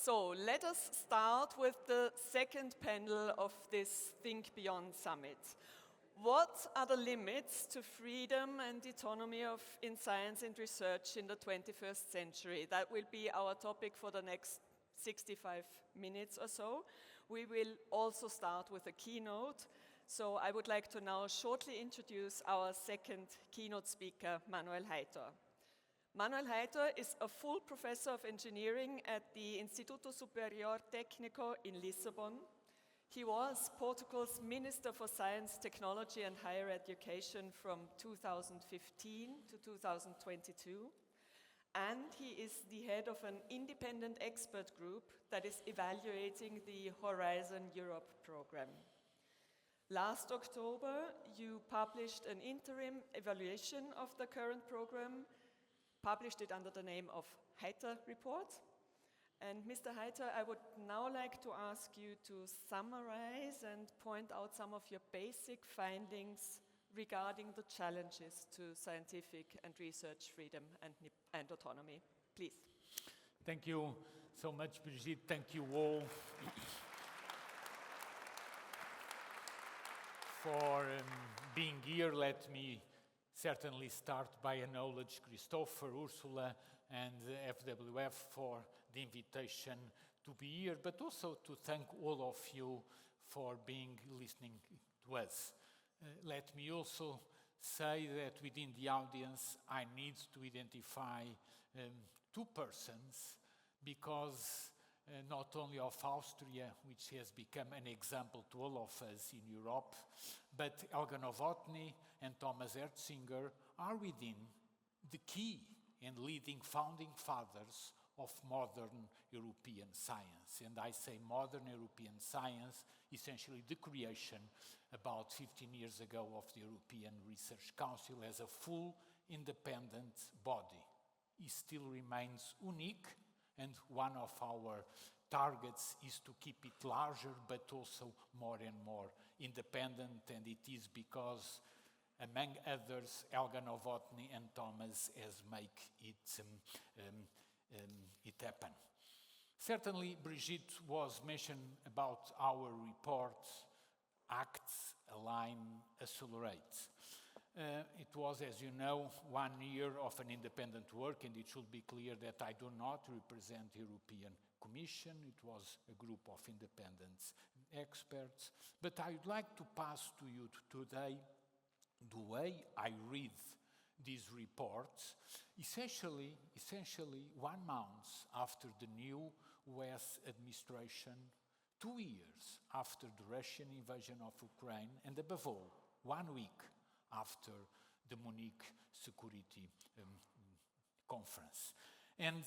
So let us start with the second panel of this Think Beyond Summit. What are the limits to freedom and autonomy in science and research in the 21st century? That will be our topic for the next 65 minutes or so. We will also start with a keynote. So I would like to now shortly introduce our second keynote speaker, Manuel Heiter. Manuel Heiter is a full professor of engineering at the Instituto Superior Técnico in Lisbon. He was Portugal's Minister for Science, Technology and Higher Education from 2015 to 2022. And he is the head of an independent expert group that is evaluating the Horizon Europe program. Last October, you published an interim evaluation of the current program, published it under the name of Heiter Report. And Mr. Heiter, I would now like to ask you to summarize and point out some of your basic findings regarding the challenges to scientific and research freedom and autonomy. Please. Thank you so much, Brigitte. Thank you all for being here. Let me certainly start by acknowledge Christopher, Ursula, and FWF for the invitation to be here, but also to thank all of you for listening to us. Let me also say that within the audience I need to identify two persons, because not only of Austria, which has become an example to all of us in Europe, but Helga Novotny and Thomas Erzinger are within the key and leading founding fathers of modern European science. And I say modern European science, essentially the creation about 15 years ago of the European Research Council as a full independent body. It still remains unique, and one of our targets is to keep it larger, but also more and more independent, and it is because, among others, Helga Novotny and Thomas has made it happen. Certainly, Brigitte was mentioned about our report, Act, Align, Accelerate. It was, as you know, 1 year of an independent work, and it should be clear that I do not represent the European Commission. It was a group of independent experts. But I would like to pass to you today the way I read these reports, essentially 1 month after the new US administration, 2 years after the Russian invasion of Ukraine, and above all, 1 week after the Munich Security Conference. And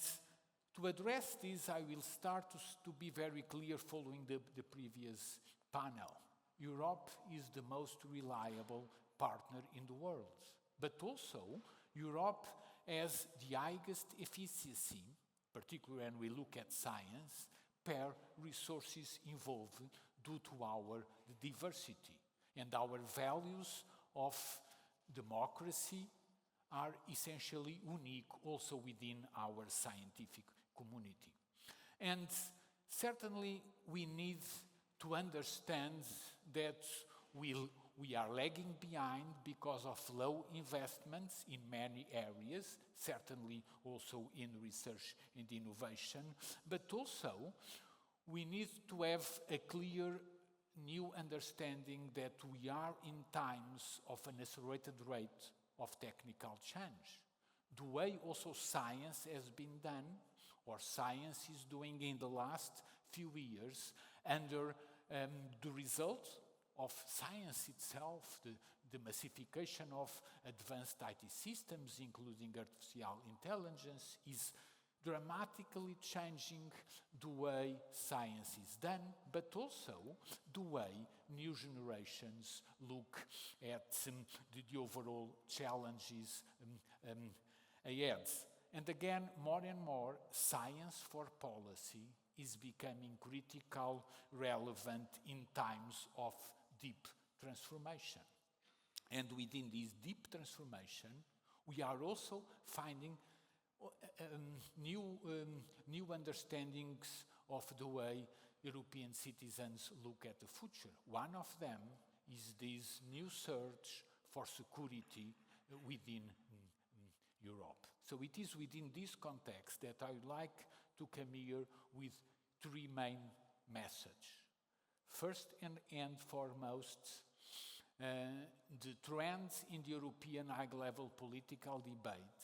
to address this, I will start to be very clear following the previous panel. Europe is the most reliable partner in the world, but also Europe has the highest efficiency, particularly when we look at science, per resources involved due to our diversity. And our values of democracy are essentially unique also within our scientific community. And certainly we need to understand that we are lagging behind because of low investments in many areas, certainly also in research and innovation, but also we need to have a clear new understanding that we are in times of an accelerated rate of technical change. The way also science has been done, or science is doing in the last few years, under the result of science itself, the massification of advanced IT systems, including artificial intelligence, is dramatically changing the way science is done, but also the way new generations look at the overall challenges ahead. And again, more and more, science for policy is becoming critical, relevant in times of deep transformation. And within this deep transformation, we are also finding new understandings of the way European citizens look at the future. One of them is this new search for security within Europe. So it is within this context that I would like to come here with three main messages. First and foremost, the trend in the European high-level political debate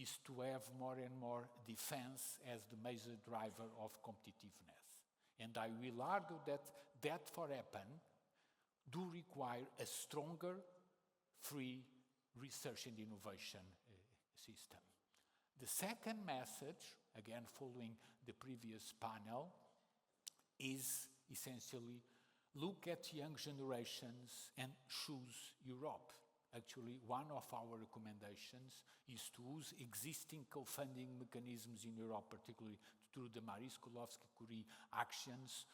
is to have more and more defense as the major driver of competitiveness. And I will argue that for happen do require a stronger, free research and innovation system. The second message, again following the previous panel, is essentially look at young generations and choose Europe. Actually, one of our recommendations is to use existing co-funding mechanisms in Europe, particularly through the Marie Skłodowska-Curie actions,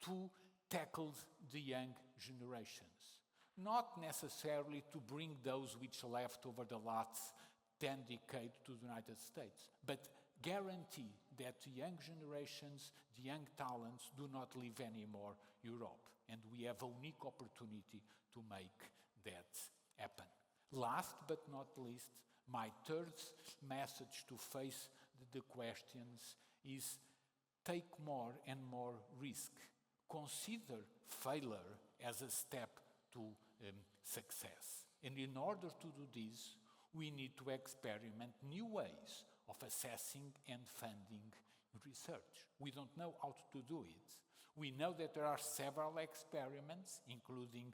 to tackle the young generations. Not necessarily to bring those which left over the last 10 decades to the United States, but guarantee that the young generations, the young talents do not leave anymore Europe. And we have a unique opportunity to make that happen. Last but not least, my third message to face the questions is take more and more risk. Consider failure as a step to success. And in order to do this, we need to experiment new ways of assessing and funding research. We don't know how to do it. We know that there are several experiments, including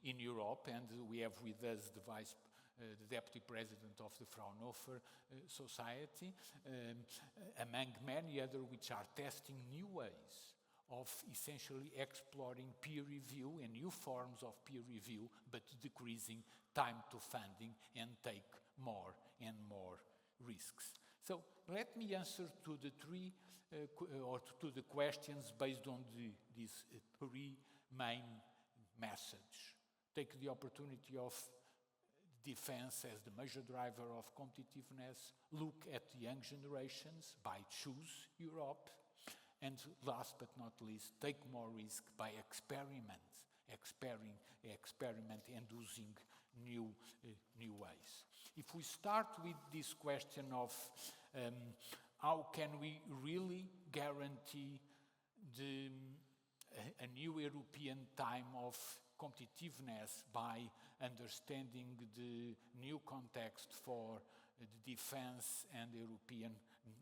in Europe, and we have with us the Deputy President of the Fraunhofer Society, among many others which are testing new ways of essentially exploring peer review and new forms of peer review, but decreasing time to funding and take more and more risks. So let me answer to the three or to the questions based on these three main message. Take the opportunity of defense as the major driver of competitiveness. Look at the young generations by choose Europe. And last but not least, take more risk by experiment and using new ways. If we start with this question of how can we really guarantee a new European time of competitiveness by understanding the new context for the defense and European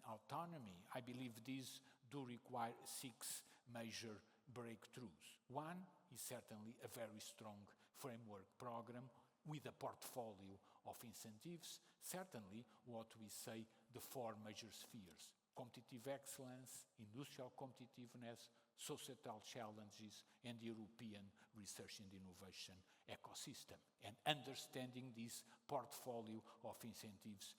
autonomy, I believe these do require 6 major breakthroughs. One is certainly a very strong framework program with a portfolio of incentives, certainly what we say the 4 major spheres: competitive excellence, industrial competitiveness, societal challenges, and European research and innovation ecosystem. And understanding this portfolio of incentives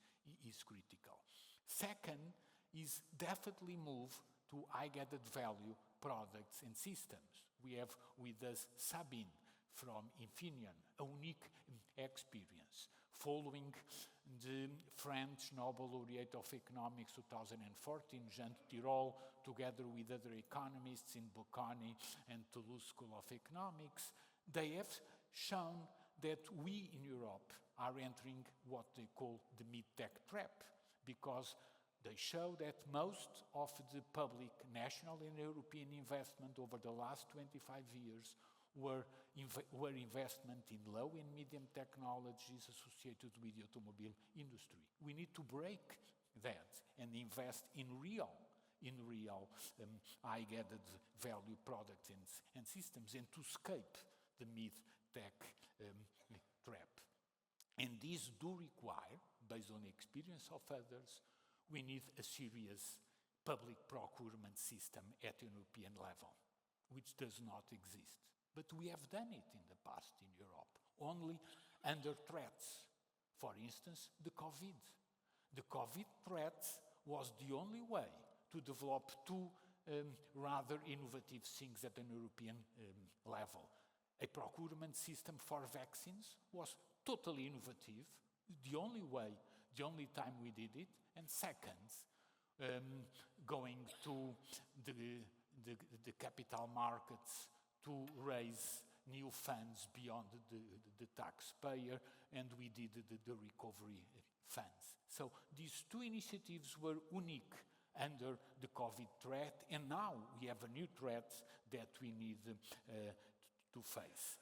is critical. Second is definitely move to high added value products and systems. We have with us Sabine from Infineon, a unique experience. Following the French Nobel Laureate of Economics 2014, Jean Tirole, together with other economists in Bocconi and Toulouse School of Economics, they have shown that we in Europe are entering what they call the mid-tech trap, because they show that most of the public, national and European investment over the last 25 years were investment in low and medium technologies associated with the automobile industry. We need to break that and invest in real high added value products and systems, and to escape the mid-tech trap. And these do require, based on the experience of others, we need a serious public procurement system at European level, which does not exist. But we have done it in the past in Europe, only under threats. For instance, the COVID. The COVID threat was the only way to develop 2 rather innovative things at an European level. A procurement system for vaccines was totally innovative, the only time we did it. And second, going to the capital markets to raise new funds beyond the taxpayer, and we did the recovery funds. So these two initiatives were unique under the COVID threat, and now we have a new threat that we need to face.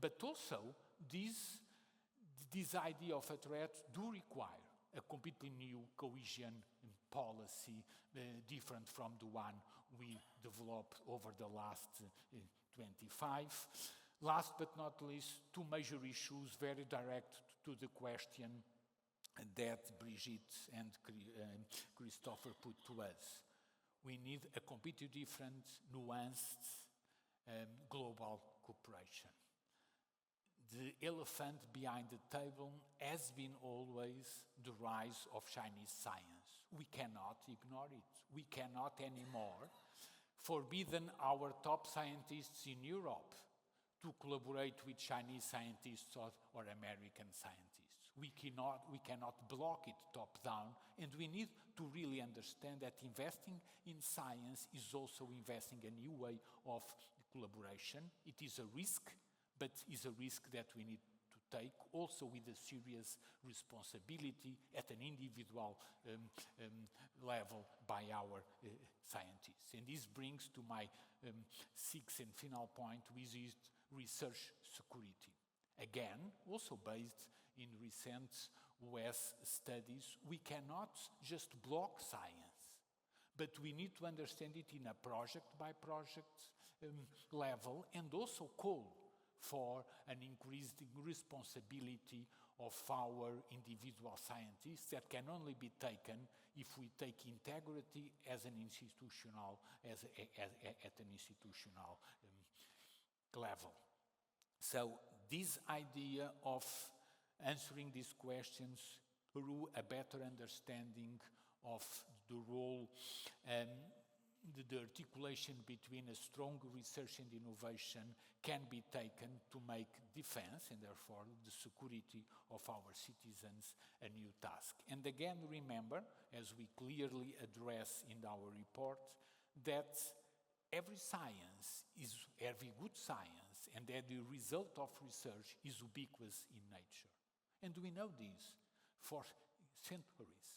But also, this idea of a threat do require a completely new cohesion policy, different from the one we developed over the last 25. Last but not least, two major issues very direct to the question that Brigitte and Christopher put to us. We need a completely different, nuanced global cooperation. The elephant behind the table has been always the rise of Chinese science. We cannot ignore it. We cannot anymore forbidden our top scientists in Europe to collaborate with Chinese scientists or American scientists. We cannot block it top down, and we need to really understand that investing in science is also investing a new way of collaboration. It is a risk, but is a risk that we need to take also with a serious responsibility at an individual level by our scientists. And this brings to my sixth and final point, which is research security. Again, also based in recent US studies, we cannot just block science, but we need to understand it in a project-by-project level, and also call for an increased responsibility of our individual scientists that can only be taken if we take integrity as an institutional, at an institutional level. So this idea of answering these questions through a better understanding of the role and the articulation between a strong research and innovation can be taken to make defense, and therefore the security of our citizens, a new task. And again, remember, as we clearly address in our report, that every good science, and that the result of research is ubiquitous in nature. And we know this for centuries.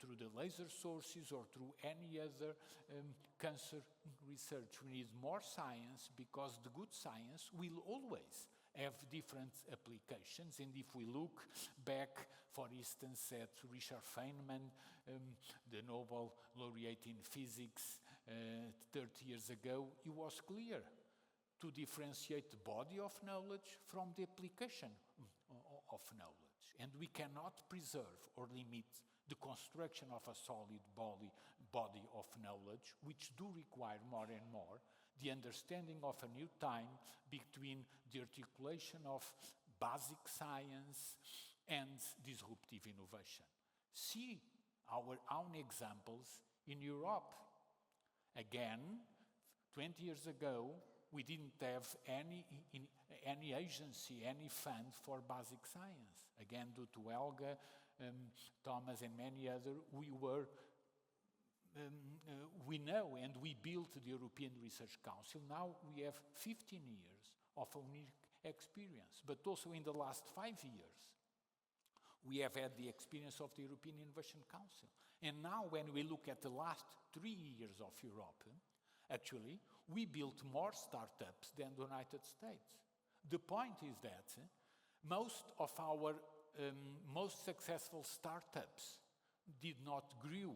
Through the laser sources or through any other cancer research. We need more science, because the good science will always have different applications. And if we look back, for instance, at Richard Feynman, the Nobel laureate in physics 30 years ago, it was clear to differentiate the body of knowledge from the application of knowledge. And we cannot preserve or limit the construction of a solid body of knowledge, which do require more and more the understanding of a new time between the articulation of basic science and disruptive innovation. See our own examples in Europe. Again, 20 years ago, we didn't have any agency, any fund for basic science. Again, due to Helga, Thomas and many others, we know, and we built the European Research Council. Now we have 15 years of unique experience, but also in the last 5 years, we have had the experience of the European Innovation Council. And now when we look at the last 3 years of Europe, actually, we built more startups than the United States. The point is that most of our most successful startups did not grow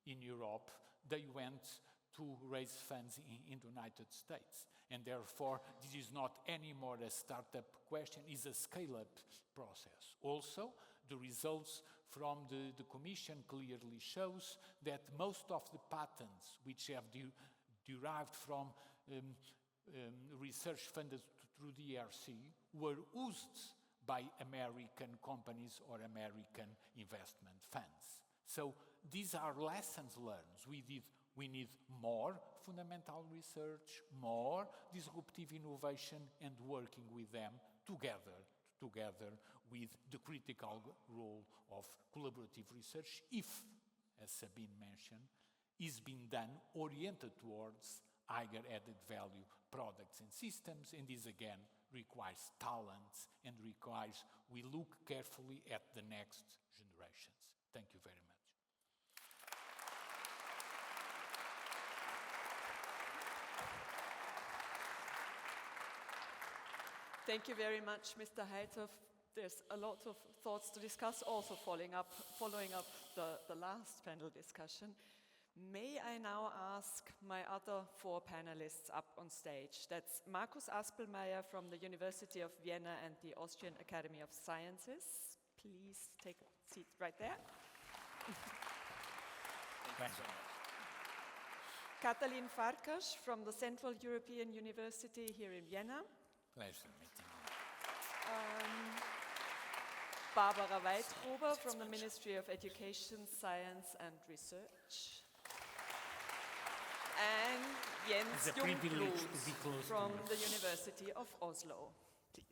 in Europe. They went to raise funds in the United States. And therefore, this is not anymore a startup question, it's a scale-up process. Also, the results from the Commission clearly shows that most of the patents which have derived from research funded through the ERC were used by American companies or American investment funds. So these are lessons learned. We need more fundamental research, more disruptive innovation, and working with them together with the critical role of collaborative research if, as Sabine mentioned, is being done oriented towards higher added value products and systems, and this again requires talent and requires we look carefully at the next generations. Thank you very much. Thank you very much, Mr. Heithoff. There's a lot of thoughts to discuss, also following up the last panel discussion. May I now ask my other four panelists up on stage? That's Markus Aspelmeier from the University of Vienna and the Austrian Academy of Sciences. Please take a seat right there. Thank you so much. Katalin Farkas from the Central European University here in Vienna. Pleasure meeting you. Barbara Weitgruber from the Ministry of Education, Science and Research. And Jens Jungblut from the University of Oslo. Please.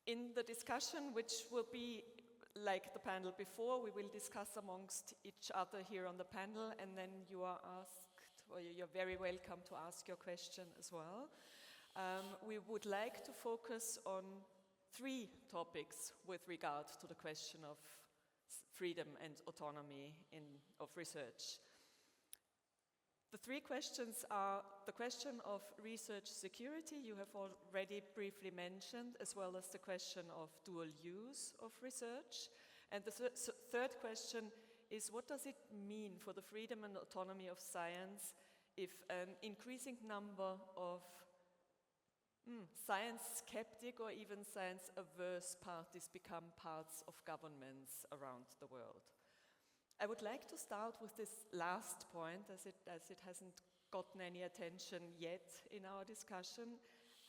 In the discussion, which will be like the panel before, we will discuss amongst each other here on the panel, and then you are asked, or you're very welcome to ask your question as well. We would like to focus on three topics with regard to the question of freedom and autonomy of research. The three questions are the question of research security, you have already briefly mentioned, as well as the question of dual use of research. And the third question is, what does it mean for the freedom and autonomy of science if an increasing number of science skeptic or even science averse parties become parts of governments around the world? I would like to start with this last point, as it hasn't gotten any attention yet in our discussion,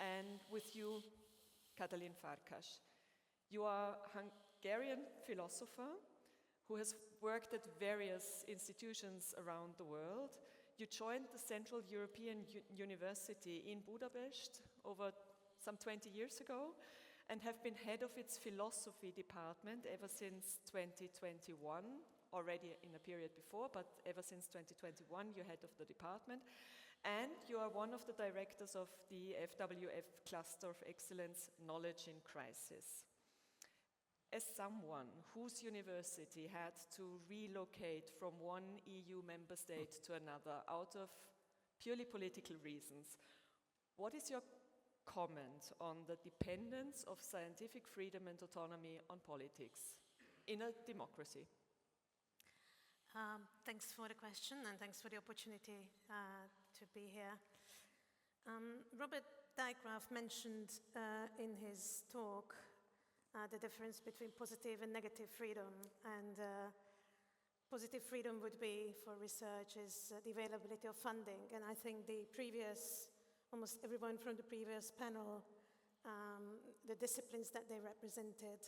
and with you, Katalin Farkas. You are a Hungarian philosopher who has worked at various institutions around the world. You joined the Central European University in Budapest over some 20 years ago and have been head of its philosophy department ever since 2021, already in a period before, but ever since 2021 you're head of the department. And you are one of the directors of the FWF Cluster of Excellence Knowledge in Crisis. As someone whose university had to relocate from one EU member state to another out of purely political reasons, what is your comment on the dependence of scientific freedom and autonomy on politics in a democracy? Thanks for the question and thanks for the opportunity to be here. Robert Dijkgraaf mentioned in his talk the difference between positive and negative freedom, and positive freedom would be for research is the availability of funding, and I think almost everyone from the previous panel, the disciplines that they represented,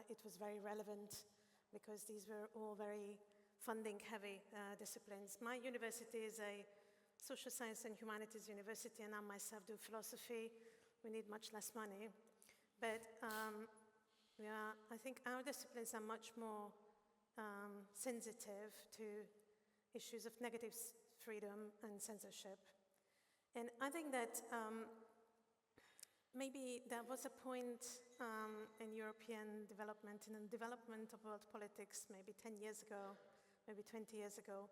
it was very relevant because these were all very funding-heavy disciplines. My university is a social science and humanities university, and I myself do philosophy. We need much less money. But I think our disciplines are much more sensitive to issues of negative freedom and censorship. And I think that maybe there was a point in European development, in the development of world politics, maybe 10 years ago, maybe 20 years ago,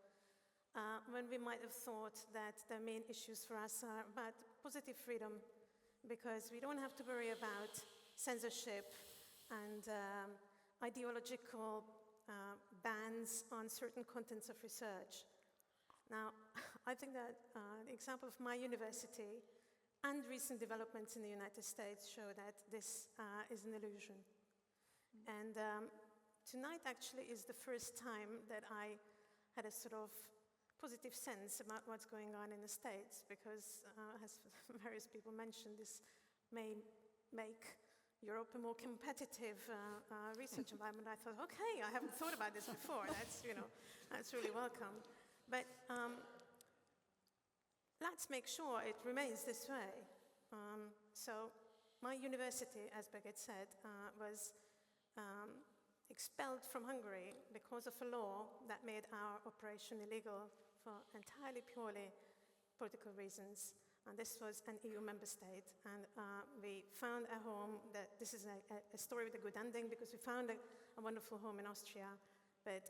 when we might have thought that the main issues for us are about positive freedom, because we don't have to worry about censorship and ideological bans on certain contents of research. Now, I think that the example of my university and recent developments in the United States show that this is an illusion. And tonight actually is the first time that I had a sort of positive sense about what's going on in the States, because as various people mentioned, this may make Europe a more competitive research environment. I thought, okay, I haven't thought about this before. That's really welcome. But let's make sure it remains this way. So my university, as Birgit said, was expelled from Hungary because of a law that made our operation illegal for entirely purely political reasons. And this was an EU member state. And we found a home that this is a story with a good ending because we found a wonderful home in Austria. But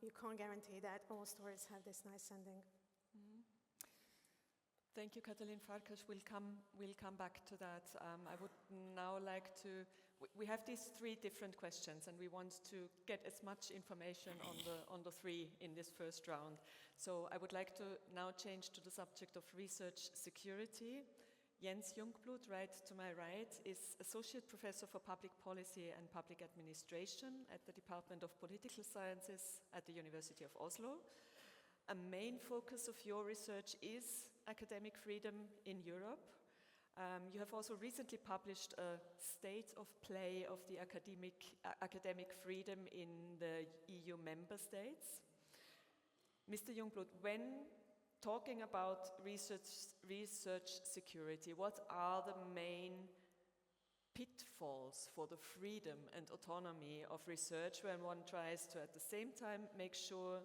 you can't guarantee that all stories have this nice ending. Thank you, Katalin Farkas. We'll come back to that. I would now like to. We have these three different questions, and we want to get as much information on the three in this first round. So I would like to now change to the subject of research security. Jens Jungblut, right to my right, is Associate Professor for Public Policy and Public Administration at the Department of Political Sciences at the University of Oslo. A main focus of your research is academic freedom in Europe. You have also recently published a state of play of the academic freedom in the EU member states. Mr. Jungblut, when talking about research security, what are the main pitfalls for the freedom and autonomy of research when one tries to at the same time make sure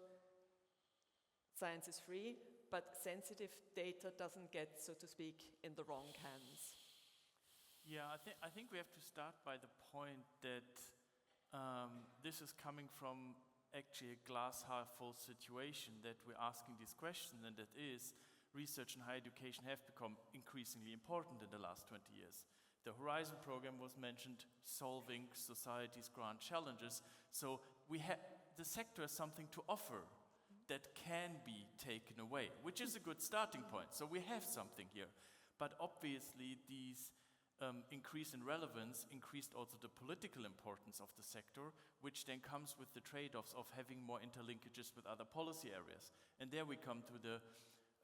science is free, but sensitive data doesn't get, so to speak, in the wrong hands? Yeah, I think we have to start by the point that this is coming from actually a glass half full situation, that we're asking these questions, and that is research and higher education have become increasingly important in the last 20 years. The Horizon program was mentioned, solving society's grand challenges. So the sector has something to offer that can be taken away, which is a good starting point. So we have something here. But obviously these increase in relevance increased also the political importance of the sector, which then comes with the trade-offs of having more interlinkages with other policy areas. And there we come to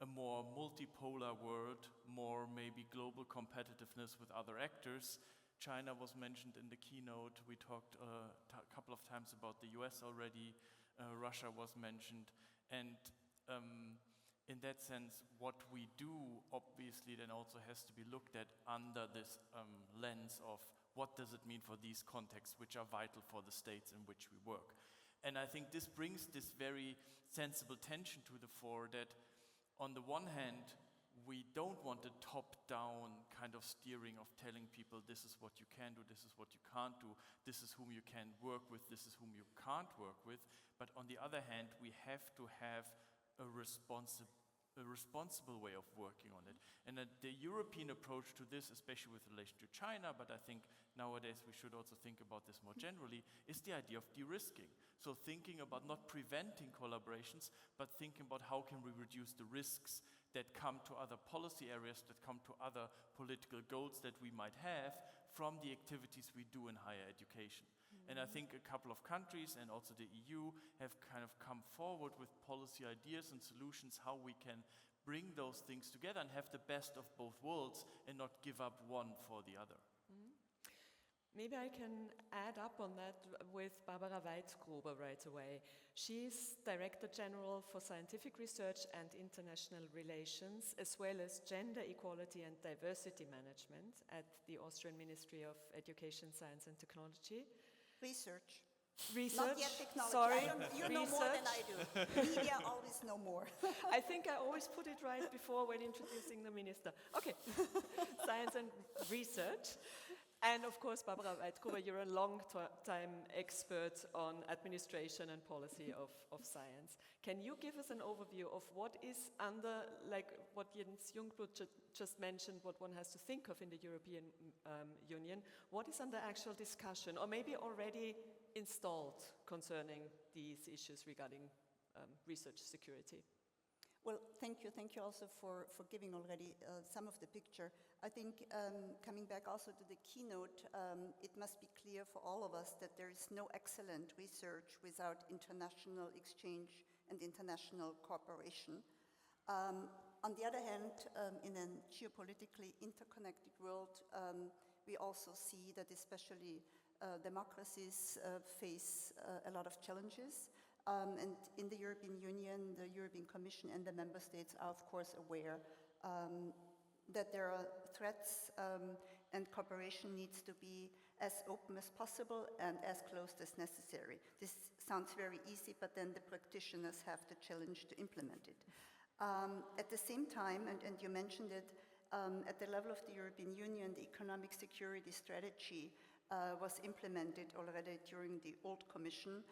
a more multipolar world, more maybe global competitiveness with other actors. China was mentioned in the keynote. We talked a couple of times about the US already. Russia was mentioned. And in that sense, what we do obviously then also has to be looked at under this lens of what does it mean for these contexts which are vital for the states in which we work. And I think this brings this very sensible tension to the fore that on the one hand, we don't want a top-down kind of steering of telling people this is what you can do, this is what you can't do, this is whom you can work with, this is whom you can't work with. But on the other hand, we have to have a responsible way of working on it. And the European approach to this, especially with relation to China, but I think nowadays we should also think about this more generally, is the idea of de-risking. So thinking about not preventing collaborations, but thinking about how can we reduce the risks that come to other policy areas, that come to other political goals that we might have from the activities we do in higher education. And I think a couple of countries and also the EU have kind of come forward with policy ideas and solutions how we can bring those things together and have the best of both worlds and not give up one for the other. Maybe I can add up on that with Barbara Weizgruber right away. She's Director General for Scientific Research and International Relations, as well as Gender Equality and Diversity Management at the Austrian Ministry of Education, Science and Technology. Research. Research? Not yet technology. Sorry. You know more than I do. Media always know more. I think I always put it right before when introducing the minister. Okay. Science and research. And of course, Barbara Weizgruber, you're a long-time expert on administration and policy of science. Can you give us an overview of what is under, like what Jens Jungblut just mentioned, what one has to think of in the European Union? What is under actual discussion, or maybe already installed concerning these issues regarding research security? Well, thank you. Thank you also for giving already some of the picture. I think coming back also to the keynote, it must be clear for all of us that there is no excellent research without international exchange and international cooperation. On the other hand, in a geopolitically interconnected world, we also see that especially democracies face a lot of challenges. And in the European Union, the European Commission and the member states are of course aware that there are threats and cooperation needs to be as open as possible and as closed as necessary. This sounds very easy, but then the practitioners have the challenge to implement it. At the same time, and you mentioned it, at the level of the European Union, the economic security strategy was implemented already during the old Commission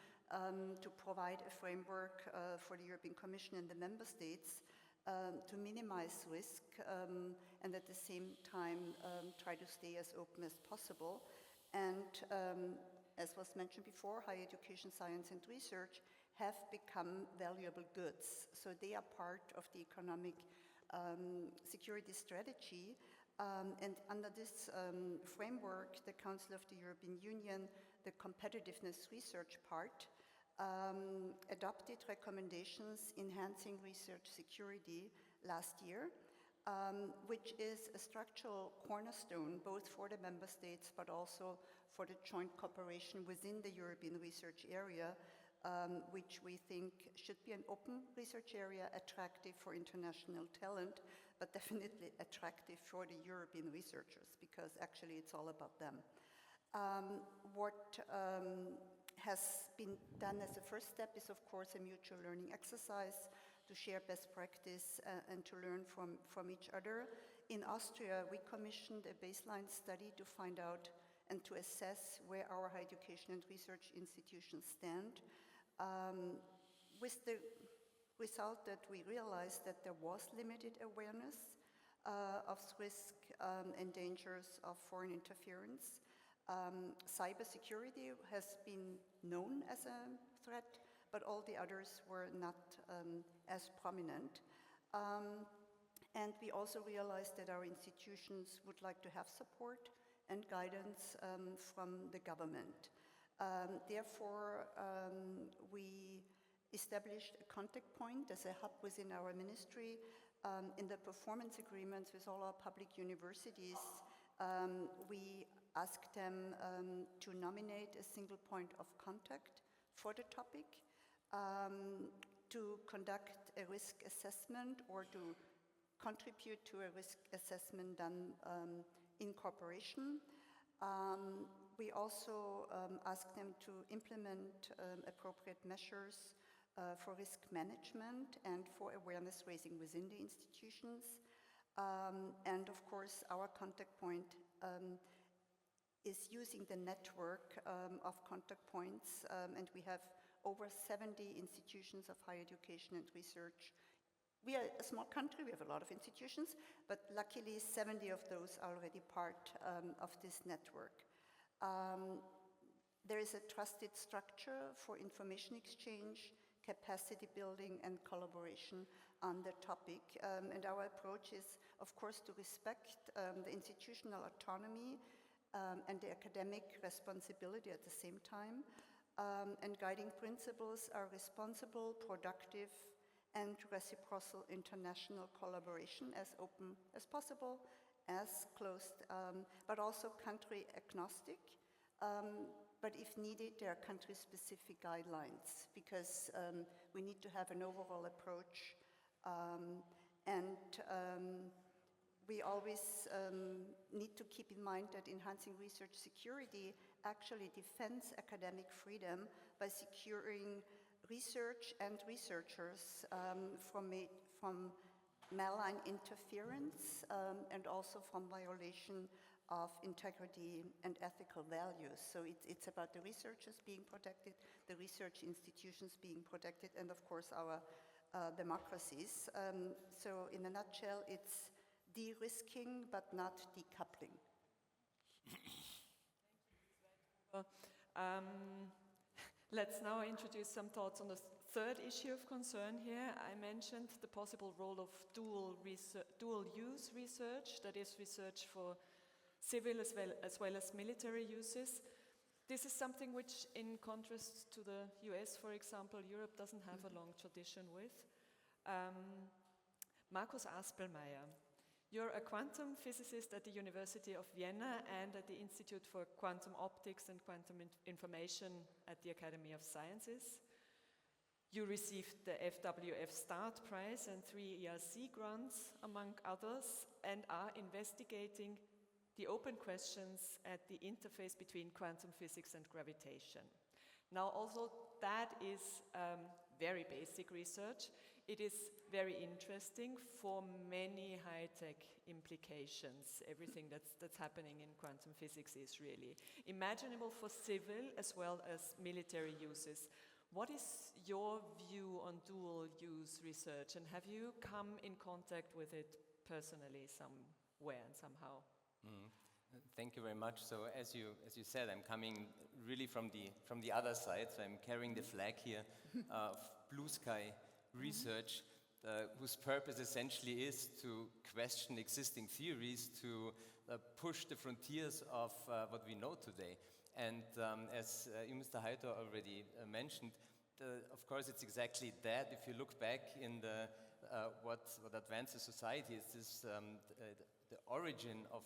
to provide a framework for the European Commission and the member states to minimize risk and at the same time try to stay as open as possible. And as was mentioned before, higher education, science and research have become valuable goods. So they are part of the economic security strategy. And under this framework, the Council of the European Union, the competitiveness research part, adopted recommendations enhancing research security last year, which is a structural cornerstone both for the member states but also for the joint cooperation within the European research area, which we think should be an open research area, attractive for international talent, but definitely attractive for the European researchers, because actually it's all about them. What has been done as a first step is, of course, a mutual learning exercise to share best practice and to learn from each other. In Austria, we commissioned a baseline study to find out and to assess where our higher education and research institutions stand, with the result that we realized that there was limited awareness of risk and dangers of foreign interference. Cybersecurity has been known as a threat, but all the others were not as prominent. And we also realized that our institutions would like to have support and guidance from the government. Therefore, we established a contact point as a hub within our ministry. In the performance agreements with all our public universities, we asked them to nominate a single point of contact for the topic, to conduct a risk assessment or to contribute to a risk assessment done in cooperation. We also asked them to implement appropriate measures for risk management and for awareness raising within the institutions. And of course, our contact point is using the network of contact points, and we have over 70 institutions of higher education and research. We are a small country, we have a lot of institutions, but luckily 70 of those are already part of this network. There is a trusted structure for information exchange, capacity building and collaboration on the topic. And our approach is, of course, to respect the institutional autonomy and the academic responsibility at the same time. And guiding principles are responsible, productive, and reciprocal international collaboration, as open as possible, as closed, but also country agnostic. But if needed, there are country-specific guidelines, because we need to have an overall approach. We always need to keep in mind that enhancing research security actually defends academic freedom by securing research and researchers from malign interference and also from violation of integrity and ethical values. So it's about the researchers being protected, the research institutions being protected, and of course our democracies. So in a nutshell, it's de-risking but not decoupling. Let's now introduce some thoughts on the third issue of concern here. I mentioned the possible role of dual-use research, that is research for civil as well as military uses. This is something which, in contrast to the US, for example, Europe doesn't have a long tradition with. Markus Aspelmeier, you're a quantum physicist at the University of Vienna and at the Institute for Quantum Optics and Quantum Information at the Academy of Sciences. You received the FWF START Prize and 3 ERC grants, among others, and are investigating the open questions at the interface between quantum physics and gravitation. Now, also that is very basic research. It is very interesting for many high-tech implications. Everything that's happening in quantum physics is really imaginable for civil as well as military uses. What is your view on dual-use research, and have you come in contact with it personally somewhere and somehow? Thank you very much. So as you said, I'm coming really from the other side. So I'm carrying the flag here of blue sky research, whose purpose essentially is to question existing theories, to push the frontiers of what we know today. And as Mr. Heiter already mentioned, of course it's exactly that. If you look back in what advances society is, the origin of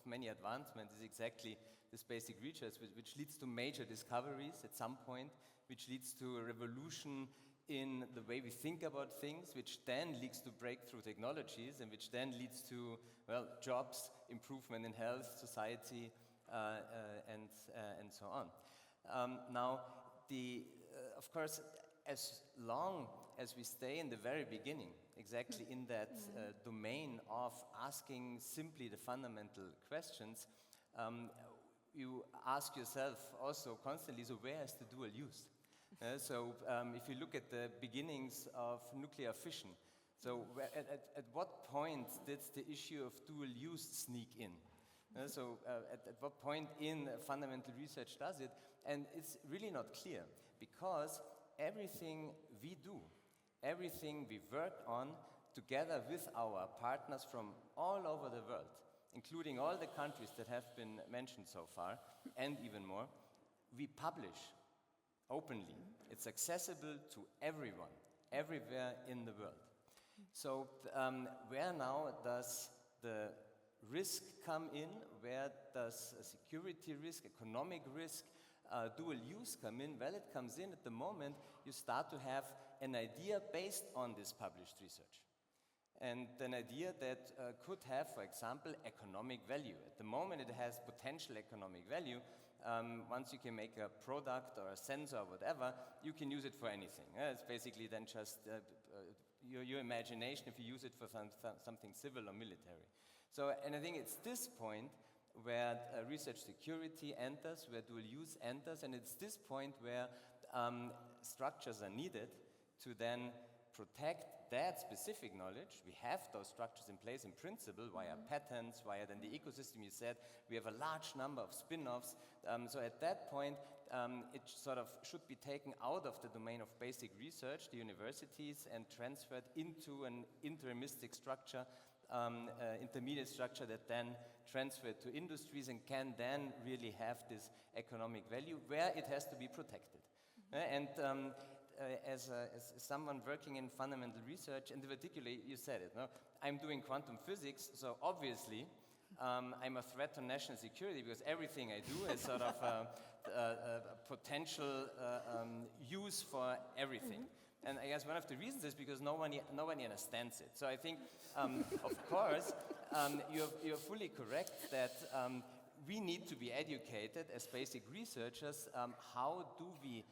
many advancements is exactly this basic research, which leads to major discoveries at some point, which leads to a revolution in the way we think about things, which then leads to breakthrough technologies, and which then leads to, well, jobs, improvement in health, society, and so on. Now, of course, as long as we stay in the very beginning, exactly in that domain of asking simply the fundamental questions, you ask yourself also constantly, so where is the dual use? So if you look at the beginnings of nuclear fission, so at what point did the issue of dual use sneak in? So at what point in fundamental research does it? And it's really not clear, because everything we do, everything we work on together with our partners from all over the world, including all the countries that have been mentioned so far, and even more, we publish openly. It's accessible to everyone, everywhere in the world. So where now does the risk come in? Where does a security risk, economic risk, dual use come in? Well, it comes in at the moment you start to have an idea based on this published research. And an idea that could have, for example, economic value. At the moment it has potential economic value. Once you can make a product or a sensor or whatever, you can use it for anything. It's basically then just your imagination if you use it for something civil or military. So, and I think it's this point where research security enters, where dual use enters, and it's this point where structures are needed to then protect that specific knowledge. We have those structures in place in principle via patents, via then the ecosystem you said. We have a large number of spin-offs. So at that point, it sort of should be taken out of the domain of basic research, the universities, and transferred into an interimistic structure, intermediate structure that then transferred to industries and can then really have this economic value where it has to be protected. And as someone working in fundamental research, and particularly you said it, no? I'm doing quantum physics, so obviously I'm a threat to national security because everything I do is sort of a potential use for everything. And I guess one of the reasons is because nobody understands it. So I think, of course, you're fully correct that we need to be educated as basic researchers. How do we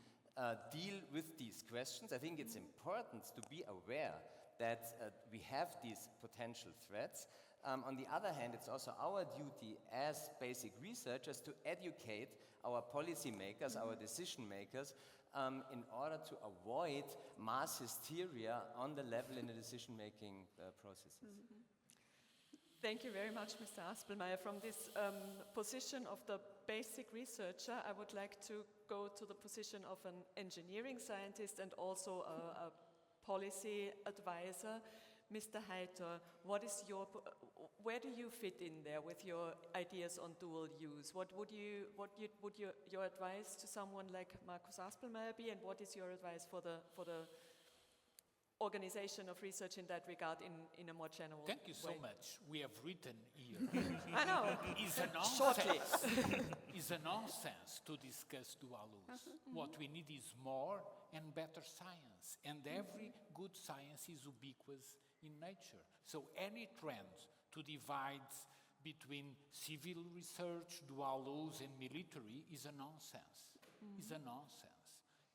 deal with these questions? I think it's important to be aware that we have these potential threats. On the other hand, it's also our duty as basic researchers to educate our policymakers, our decision makers, in order to avoid mass hysteria on the level in the decision-making processes. Thank you very much, Mr. Aspelmeier. From this position of the basic researcher, I would like to go to the position of an engineering scientist and also a policy advisor. Mr. Heiter, where do you fit in there with your ideas on dual use? What would your advice to someone like Markus Aspelmeier be, and what is your advice for the organization of research in that regard in a more general way? Thank you so much. We have written here. I know. It's a nonsense to discuss dual use. What we need is more and better science, and every good science is ubiquitous in nature. So any trend to divide between civil research, dual use, and military is a nonsense. Is a nonsense.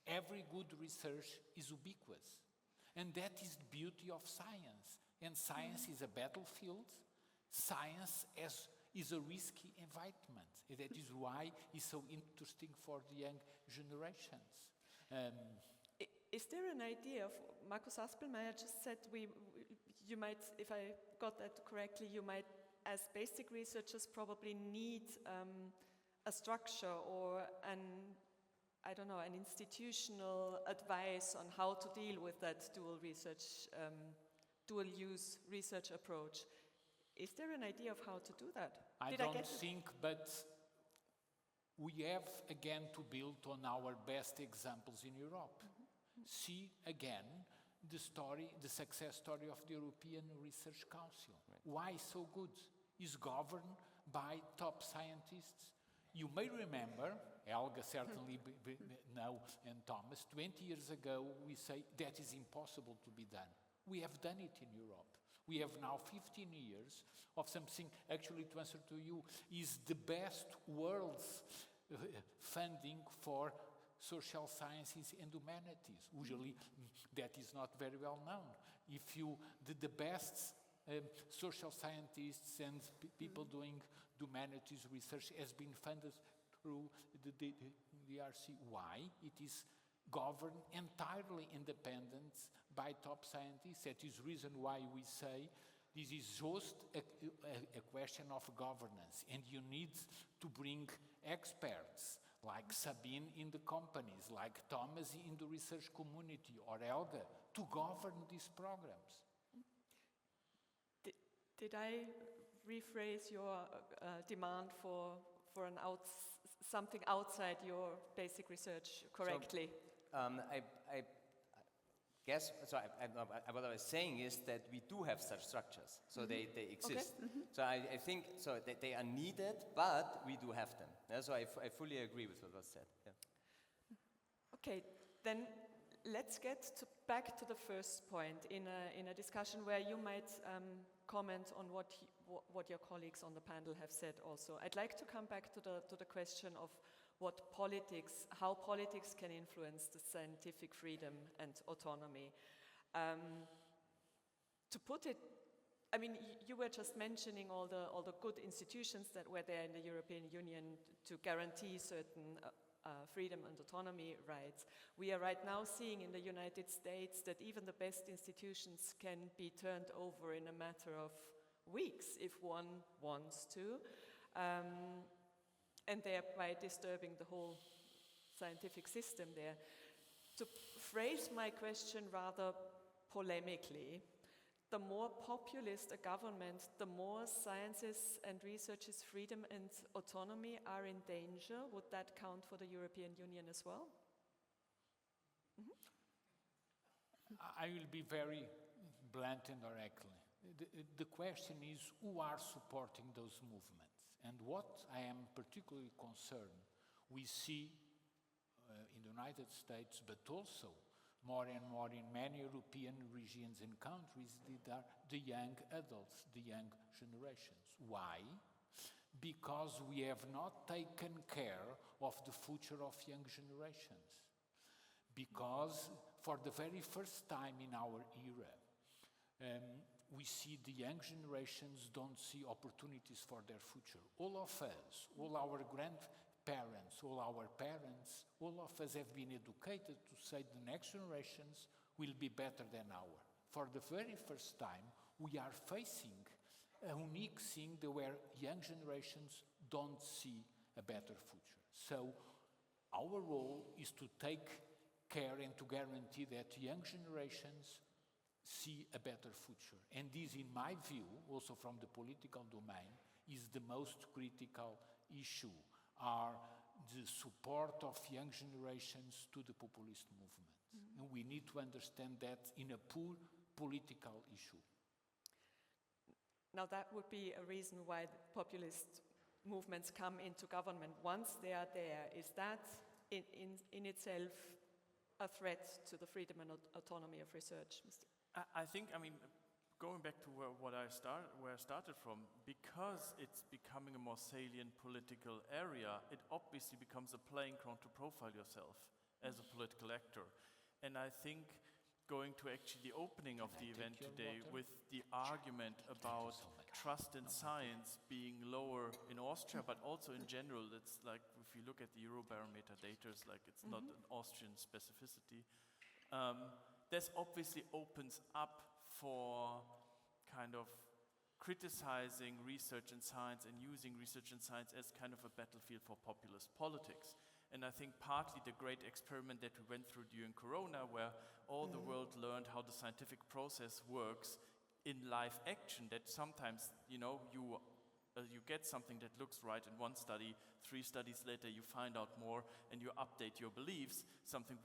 Every good research is ubiquitous. And that is the beauty of science. And science is a battlefield. Science is a risky environment. And that is why it's so interesting for the young generations. Is there an idea of, Markus Aspelmeier just said you might, if I got that correctly, you might, as basic researchers, probably need a structure or an institutional advice on how to deal with that dual use research approach. Is there an idea of how to do that? I don't think, but we have again to build on our best examples in Europe. See again the success story of the European Research Council. Right. Why so good? It's governed by top scientists. You may remember, Helga certainly now, and Thomas, 20 years ago we say that is impossible to be done. We have done it in Europe. We have now 15 years of something, actually to answer to you, is the best world's funding for social sciences and humanities. Usually that is not very well known. If you, the best social scientists and people doing humanities research has been funded through the DRC. Why? It is governed entirely independent by top scientists. That is reason why we say this is just a question of governance, and you need to bring experts like Sabine in the companies, like Thomas in the research community, or Helga, to govern these programs. Did I rephrase your demand for something outside your basic research correctly? So, I guess, so what I was saying is that we do have such structures, so they exist. Okay. So I think so that they are needed, but we do have them. Yeah, so I fully agree with what was said. Yeah. Okay, then let's get back to the first point in a discussion where you might comment on what your colleagues on the panel have said also. I'd like to come back to the question of how politics can influence the scientific freedom and autonomy. To put it, I mean, you were just mentioning all the good institutions that were there in the European Union to guarantee certain freedom and autonomy rights. We are right now seeing in the United States that even the best institutions can be turned over in a matter of weeks if one wants to. And thereby disturbing the whole scientific system there. To phrase my question rather polemically, the more populist a government, the more science's and research's freedom and autonomy are in danger. Would that count for the European Union as well? I will be very blunt and directly. The question is, who are supporting those movements? And what I am particularly concerned, we see in the United States, but also more and more in many European regions and countries, that are the young adults, the young generations. Why? Because we have not taken care of the future of young generations. Because for the very first time in our era, we see the young generations don't see opportunities for their future. All of us, all our grandparents, all our parents, all of us have been educated to say the next generations will be better than ours. For the very first time, we are facing a unique thing where young generations don't see a better future. So our role is to take care and to guarantee that young generations see a better future. And this, in my view, also from the political domain, is the most critical issue, are the support of young generations to the populist movement. And we need to understand that in a pure political issue. Now that would be a reason why the populist movements come into government. Once they are there, is that in itself a threat to the freedom and autonomy of research, Mr. I think, I mean, going back to where I started from, because it's becoming a more salient political area, it obviously becomes a playing ground to profile yourself as a political actor. And I think going to actually the opening of the event today with the argument about trust in science being lower in Austria, but also in general, it's like if you look at the Eurobarometer data, it's like it's not an Austrian specificity. This obviously opens up for kind of criticizing research in science and using research in science as kind of a battlefield for populist politics. And I think partly the great experiment that we went through during Corona, where all the world learned how the scientific process works in live action, that sometimes, you get something that looks right in one study, 3 studies later you find out more and you update your beliefs, something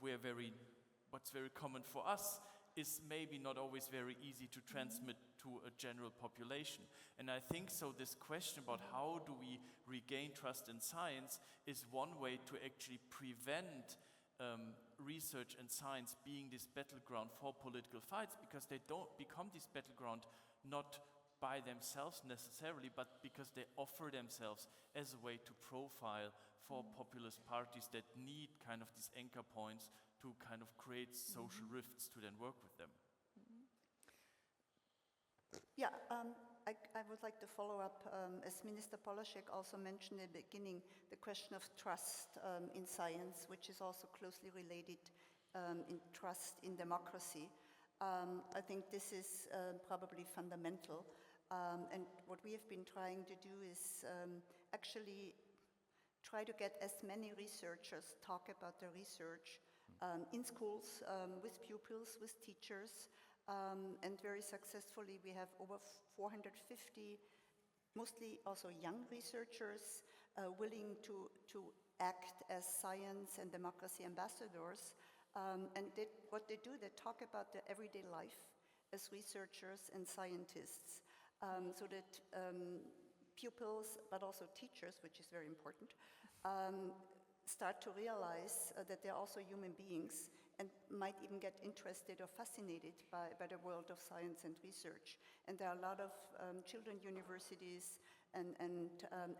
what's very common for us is maybe not always very easy to transmit to a general population. And I think so this question about how do we regain trust in science is one way to actually prevent research and science being this battleground for political fights, because they don't become this battleground not by themselves necessarily, but because they offer themselves as a way to profile for populist parties that need kind of these anchor points to kind of create social rifts to then work with them. Yeah, I would like to follow up, as Minister Polaschek also mentioned in the beginning, the question of trust in science, which is also closely related in trust in democracy. I think this is probably fundamental. And what we have been trying to do is actually try to get as many researchers talk about their research in schools, with pupils, with teachers, and very successfully we have over 450, mostly also young researchers, willing to act as science and democracy ambassadors. And what they do, they talk about their everyday life as researchers and scientists, so that pupils, but also teachers, which is very important, start to realize that they're also human beings and might even get interested or fascinated by the world of science and research. And there are a lot of children universities and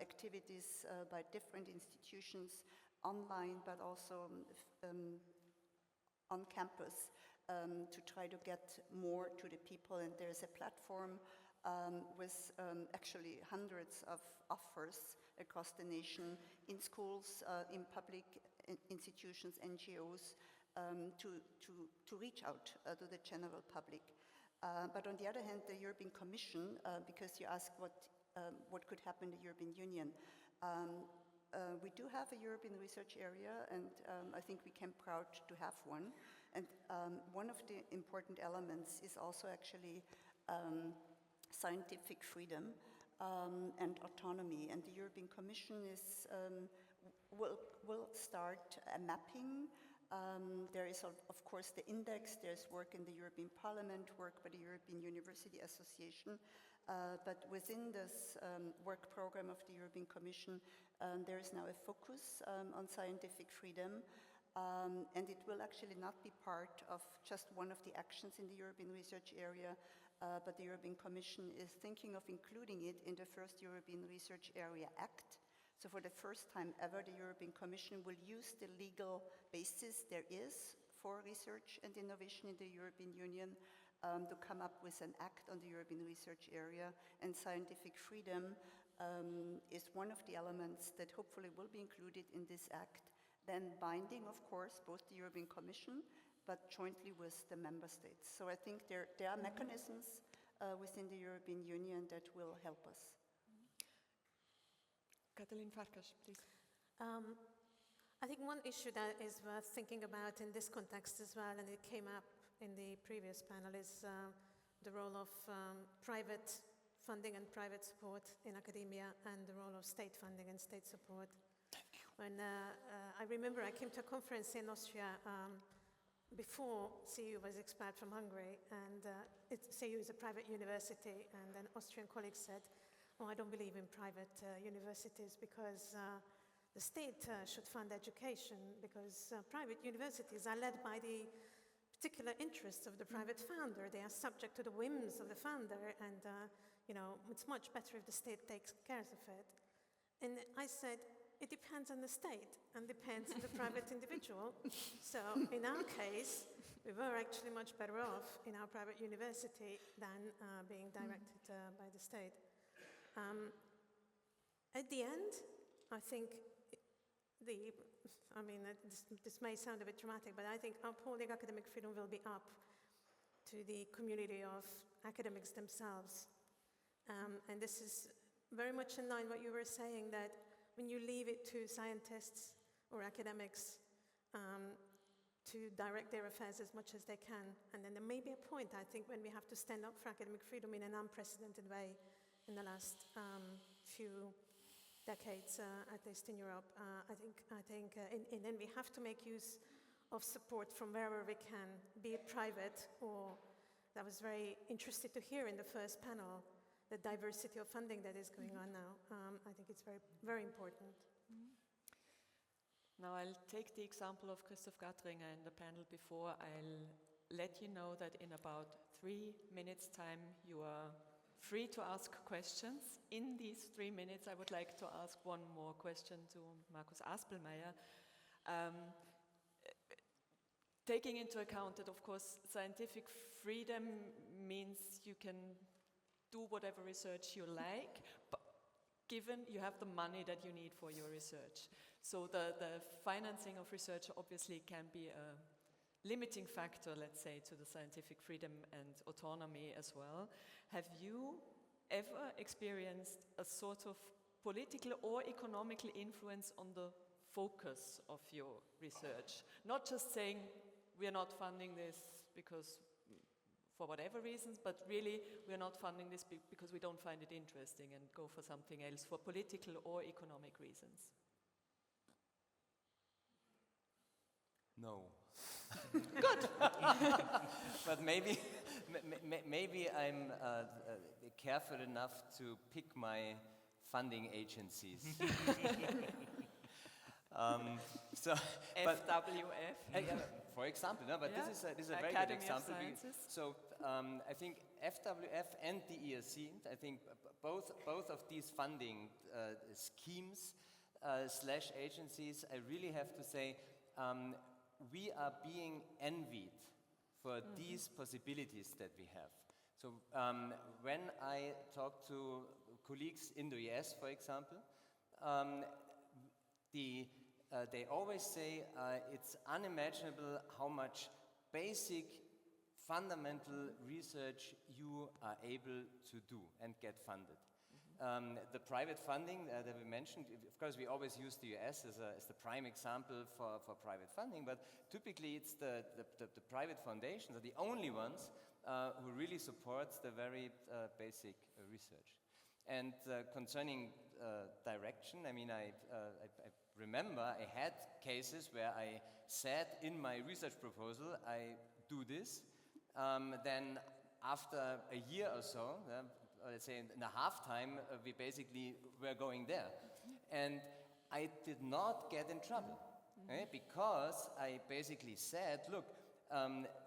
activities by different institutions online, but also on campus to try to get more to the people. And there's a platform with actually hundreds of offers across the nation, in schools, in public institutions, NGOs, to reach out to the general public. But on the other hand, the European Commission, because you asked what could happen in the European Union, we do have a European research area, and I think we can proud to have one. And one of the important elements is also actually scientific freedom and autonomy. And the European Commission will start a mapping. There is, of course, the index. There's work in the European Parliament, work by the European University Association. But within this work program of the European Commission, there is now a focus on scientific freedom. And it will actually not be part of just one of the actions in the European research area, but the European Commission is thinking of including it in the first European Research Area Act. So for the first time ever, the European Commission will use the legal basis there is for research and innovation in the European Union to come up with an act on the European research area. And scientific freedom is one of the elements that hopefully will be included in this act, then binding, of course, both the European Commission but jointly with the member states. So I think there are mechanisms within the European Union that will help us. Katalin Farkas, please. I think one issue that is worth thinking about in this context as well, and it came up in the previous panel, is the role of private funding and private support in academia and the role of state funding and state support. Thank you. When I remember I came to a conference in Austria before CEU was expelled from Hungary, and CEU is a private university, and an Austrian colleague said, "Oh, I don't believe in private universities because the state should fund education, because private universities are led by the particular interests of the private founder. They are subject to the whims of the founder, and it's much better if the state takes care of it. And I said, it depends on the state and depends on the private individual. So in our case, we were actually much better off in our private university than being directed by the state. At the end, I think this may sound a bit dramatic, but I think upholding academic freedom will be up to the community of academics themselves. And this is very much in line with what you were saying, that when you leave it to scientists or academics to direct their affairs as much as they can, and then there may be a point, I think, when we have to stand up for academic freedom in an unprecedented way in the last few decades, at least in Europe. I think, and then we have to make use of support from wherever we can, be it private or, I was very interested to hear in the first panel, the diversity of funding that is going on now. I think it's very, very important. Now I'll take the example of Christoph Gattringer in the panel before. I'll let you know that in about 3 minutes' time you are free to ask questions. In these 3 minutes I would like to ask one more question to Markus Aspelmeier. Taking into account that, of course, scientific freedom means you can do whatever research you like, but given you have the money that you need for your research. So the financing of research obviously can be a limiting factor, let's say, to the scientific freedom and autonomy as well. Have you ever experienced a sort of political or economical influence on the focus of your research? Not just saying, we are not funding this because for whatever reasons, but really we are not funding this because we don't find it interesting and go for something else for political or economic reasons. No. Good. But maybe I'm careful enough to pick my funding agencies. FWF. For example, no, but Yeah. this is a very Academy good example. of Sciences. So I think FWF and the ERC, I think both of these funding schemes slash agencies, I really have to say, we are being envied for these possibilities that we have. So when I talk to colleagues in the US, for example, they always say it's unimaginable how much basic, fundamental research you are able to do and get funded. The private funding that we mentioned, of course, we always use the US as the prime example for private funding, but typically it's the private foundations are the only ones who really support the very basic research. And concerning direction, I mean, I remember I had cases where I said in my research proposal, I do this. Then after a year or so, let's say in a half time, we basically were going there. And I did not get in trouble, because I basically said, look,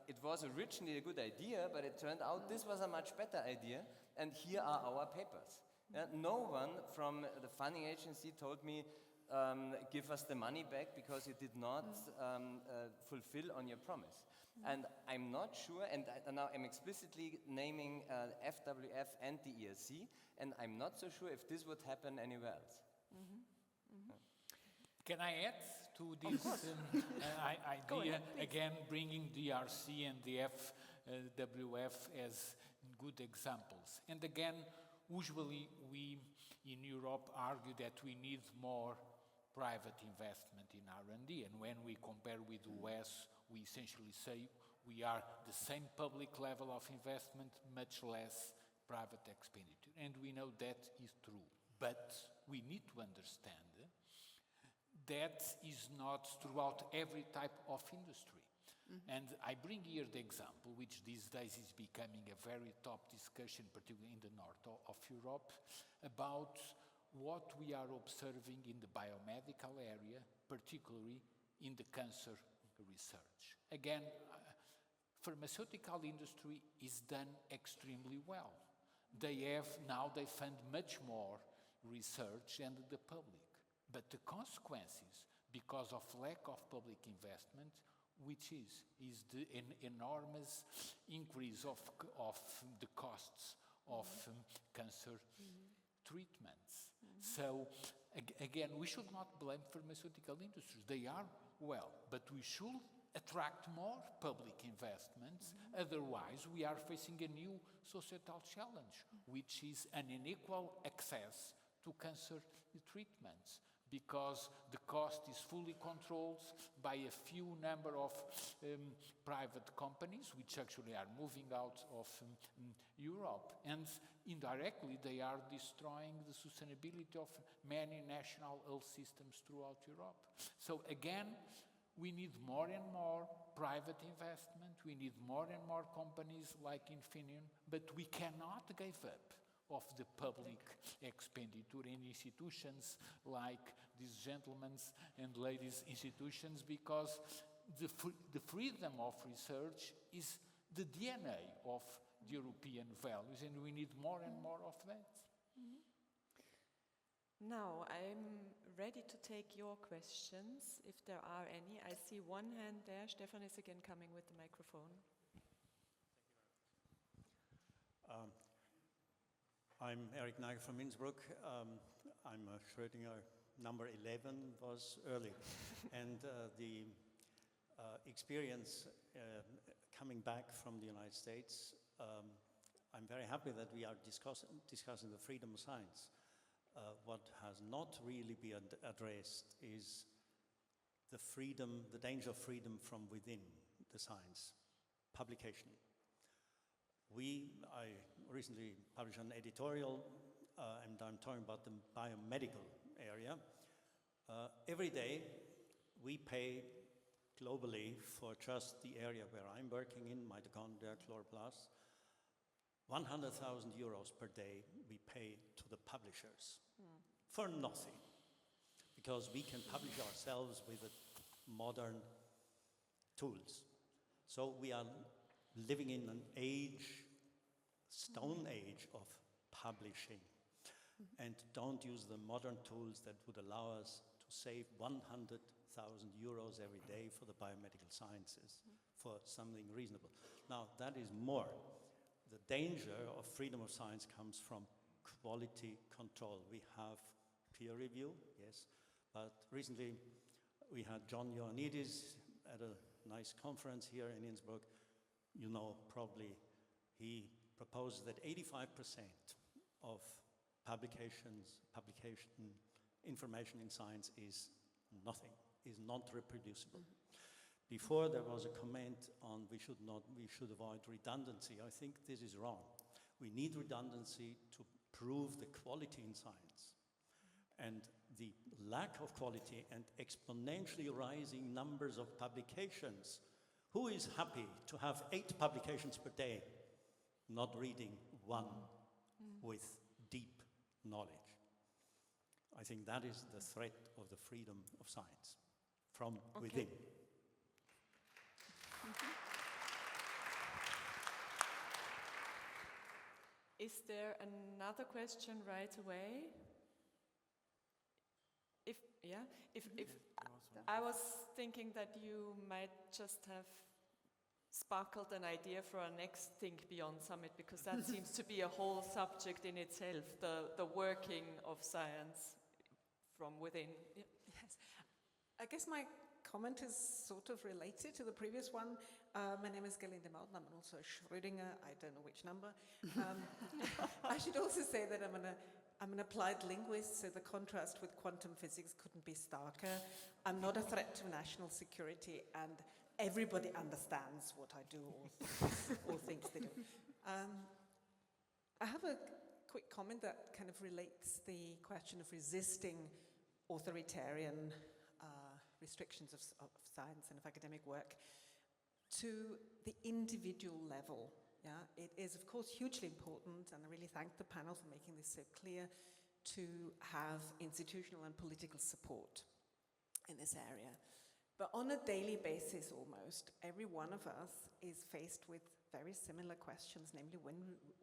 it was originally a good idea, but it turned out this was a much better idea, and here are our papers. No one from the funding agency told me, give us the money back because you did not fulfill on your promise. And I'm not sure, and now I'm explicitly naming FWF and the ERC, and I'm not so sure if this would happen anywhere else. Can I add to this idea, again, bringing the RC and the FWF as good examples? And again, usually we in Europe argue that we need more private investment in R&D, and when we compare with the US, we essentially say we are the same public level of investment, much less private expenditure, and we know that is true. But we need to understand that is not throughout every type of industry. And I bring here the example, which these days is becoming a very top discussion, particularly in the north of Europe, about what we are observing in the biomedical area, particularly in the cancer research. Again, Pharmaceutical industry is done extremely well. They fund much more research and the public. But the consequences, because of lack of public investment, which is the enormous increase of the costs of cancer treatments. So again, we should not blame pharmaceutical industries. They are well, but we should attract more public investments. Otherwise, we are facing a new societal challenge, which is an unequal access to cancer treatments, because the cost is fully controlled by a few number of private companies, which actually are moving out of Europe. And indirectly, they are destroying the sustainability of many national health systems throughout Europe. So again, we need more and more private investment. We need more and more companies like Infineon, but we cannot give up of the public expenditure in institutions like these gentlemen's and ladies' institutions, because the freedom of research is the DNA of the European values, and we need more and more of that. Now, I'm ready to take your questions, if there are any. I see one hand there. Stefan is again coming with the microphone. I'm Eric Nagel from Innsbruck. I'm a Schrödinger number 11 was early. And the experience coming back from the United States, I'm very happy that we are discussing the freedom of science. What has not really been addressed is the danger of freedom from within the science, publication. I recently published an editorial, and I'm talking about the biomedical area. Every day, we pay globally for just the area where I'm working in, mitochondria, chloroplasts, 100,000 euros per day we pay to the publishers for nothing, because we can publish ourselves with modern tools. So we are living in an stone age of publishing, and don't use the modern tools that would allow us to save 100,000 euros every day for the biomedical sciences for something reasonable. Now, that is more. The danger of freedom of science comes from quality control. We have peer review, yes, but recently we had John Ioannidis at a nice conference here in Innsbruck. You know, probably he proposed that 85% of publication information in science is nothing, is not reproducible. Before there was a comment on we should avoid redundancy. I think this is wrong. We need redundancy to prove the quality in science. And the lack of quality and exponentially rising numbers of publications. Who is happy to have 8 publications per day, not reading one with deep knowledge? I think that is the threat of the freedom of science from within. Is there another question right away? If I was thinking that you might just have sparkled an idea for our next Think Beyond Summit, because that seems to be a whole subject in itself, the working of science from within. Yeah. Yes. I guess my comment is sort of related to the previous one. My name is Gelinde Mauden. I'm also a Schrödinger. I don't know which number. I should also say that I'm an applied linguist, so the contrast with quantum physics couldn't be starker. I'm not a threat to national security, and everybody understands what I do or thinks they do. I have a quick comment that kind of relates the question of resisting authoritarian restrictions of science and of academic work to the individual level. Yeah, it is, of course, hugely important, and I really thank the panel for making this so clear, to have institutional and political support in this area. But on a daily basis almost, every one of us is faced with very similar questions, namely when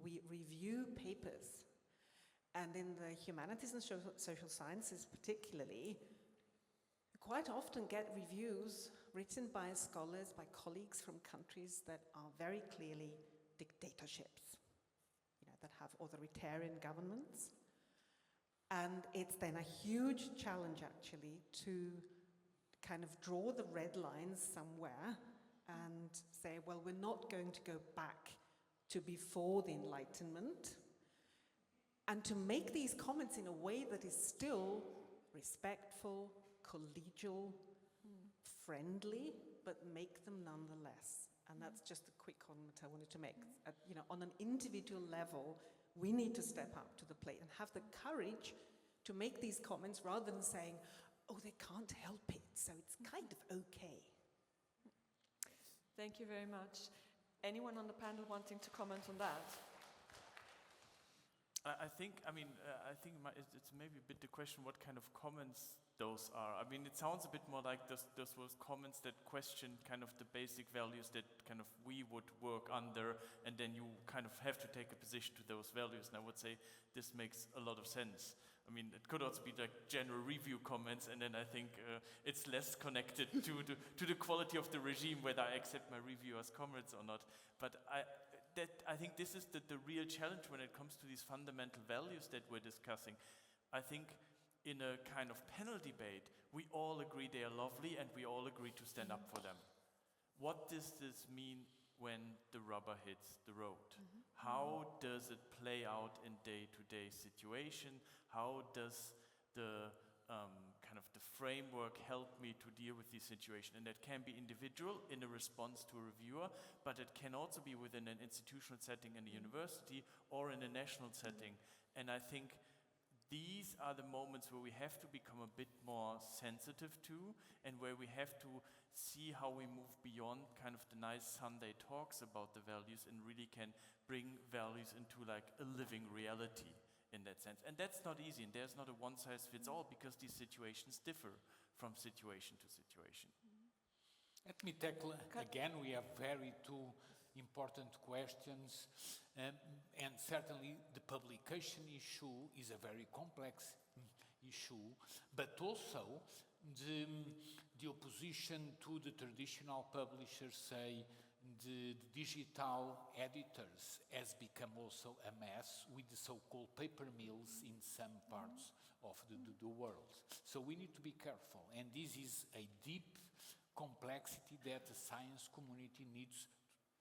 we review papers. And in the humanities and social sciences particularly, you quite often get reviews written by scholars, by colleagues from countries that are very clearly dictatorships, that have authoritarian governments. And it's then a huge challenge actually to kind of draw the red lines somewhere and say, well, we're not going to go back to before the Enlightenment, and to make these comments in a way that is still respectful, collegial, friendly, but make them nonetheless. And that's just a quick comment I wanted to make. On an individual level, we need to step up to the plate and have the courage to make these comments rather than saying, oh, they can't help it, so it's kind of okay. Thank you very much. Anyone on the panel wanting to comment on that? I think it's maybe a bit the question what kind of comments those are. I mean, it sounds a bit more like those were comments that question kind of the basic values that kind of we would work under, and then you kind of have to take a position to those values. And I would say this makes a lot of sense. I mean, it could also be like general review comments, and then I think it's less connected to the quality of the regime, whether I accept my review as comments or not. But I think this is the real challenge when it comes to these fundamental values that we're discussing. I think in a kind of panel debate, we all agree they are lovely and we all agree to stand up for them. What does this mean when the rubber hits the road? How does it play out in day-to-day situation? How does the kind of the framework help me to deal with this situation? And that can be individual in a response to a reviewer, but it can also be within an institutional setting in a university or in a national setting. And I think these are the moments where we have to become a bit more sensitive to, and where we have to see how we move beyond kind of the nice Sunday talks about the values and really can bring values into like a living reality in that sense. And that's not easy, and there's not a one-size-fits-all, because these situations differ from situation to situation. Let me tackle again. We have two important questions, and certainly the publication issue is a very complex issue, but also the opposition to the traditional publishers, say the digital editors, has become also a mess with the so-called paper mills in some parts of the world. So we need to be careful, and this is a deep complexity that the science community needs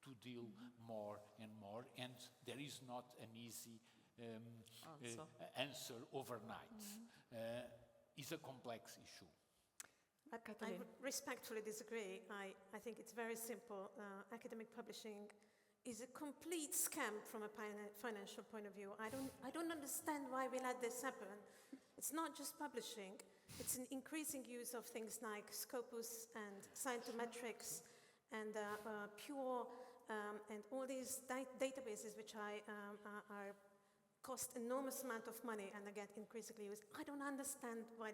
to deal more and more, and there is not an easy answer overnight. It's a complex issue. I respectfully disagree. I think it's very simple. Academic publishing is a complete scam from a financial point of view. I don't understand why we let this happen. It's not just publishing. It's an increasing use of things like Scopus and scientometrics and pure and all these databases which are cost enormous amount of money and again increasingly used. I don't understand why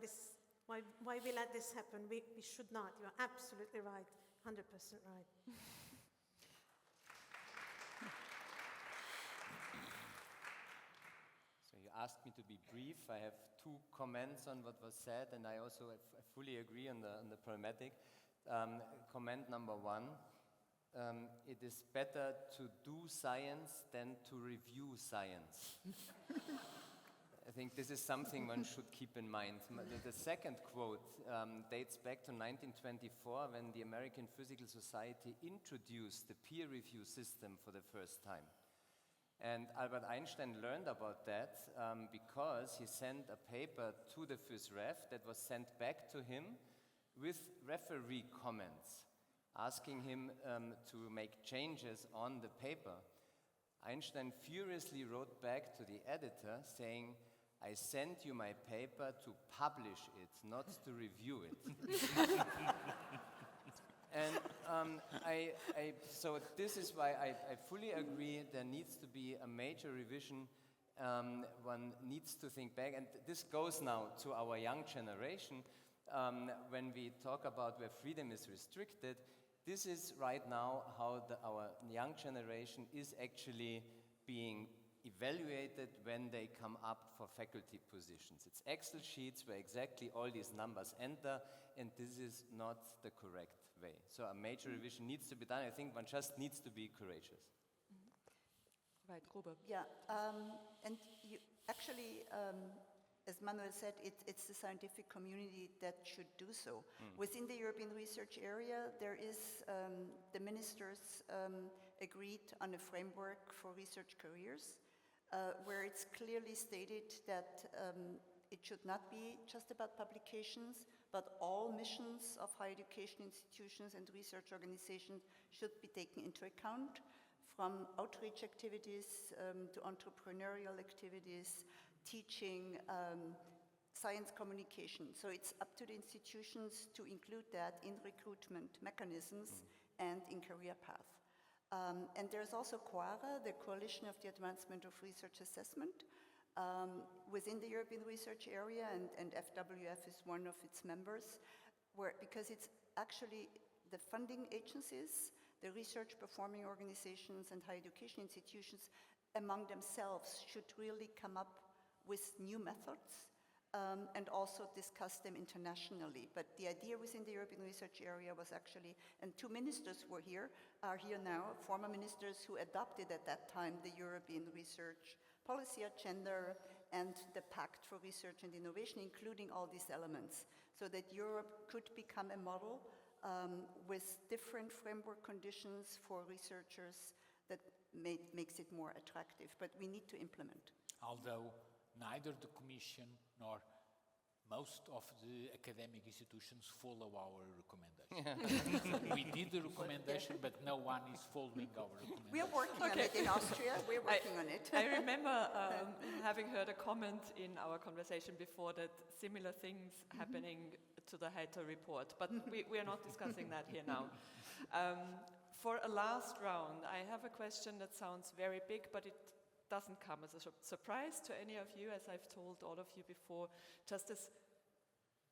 we let this happen. We should not. You're absolutely right, 100% right. So you asked me to be brief. I have two comments on what was said, and I also fully agree on the pragmatic. Comment number one, it is better to do science than to review science. I think this is something one should keep in mind. The second quote dates back to 1924, when the American Physical Society introduced the peer review system for the first time. And Albert Einstein learned about that because he sent a paper to the PhysRef that was sent back to him with referee comments, asking him to make changes on the paper. Einstein furiously wrote back to the editor saying, "I sent you my paper to publish it, not to review it." And so this is why I fully agree there needs to be a major revision. One needs to think back, and this goes now to our young generation. when we talk about where freedom is restricted, this is right now how our young generation is actually being evaluated when they come up for faculty positions. It's Excel sheets where exactly all these numbers enter, and this is not the correct way. So a major revision needs to be done. I think one just needs to be courageous. Right, Gruber. Yeah, and you actually, as Manuel said, it's the scientific community that should do so. Within the European research area, there is, the ministers agreed on a framework for research careers, where it's clearly stated that it should not be just about publications, but all missions of higher education institutions and research organizations should be taken into account, from outreach activities to entrepreneurial activities, teaching, science communication. So it's up to the institutions to include that in recruitment mechanisms and in career path. And there's also COARA, the Coalition of the Advancement of Research Assessment, within the European research area, and FWF is one of its members, because it's actually the funding agencies, the research performing organizations and higher education institutions among themselves should really come up with new methods and also discuss them internationally. But the idea within the European research area was actually, and two ministers are here now, former ministers who adopted at that time the European research policy agenda and the Pact for Research and Innovation, including all these elements, so that Europe could become a model with different framework conditions for researchers that makes it more attractive. But we need to implement. Although neither the Commission nor most of the academic institutions follow our recommendation. We did the recommendation, but no one is following our recommendation. We're working on it in Austria. We're working on it. I remember having heard a comment in our conversation before that similar things happening to the Heiter report, but we are not discussing that here now. For a last round, I have a question that sounds very big, but it doesn't come as a surprise to any of you, as I've told all of you before. Just as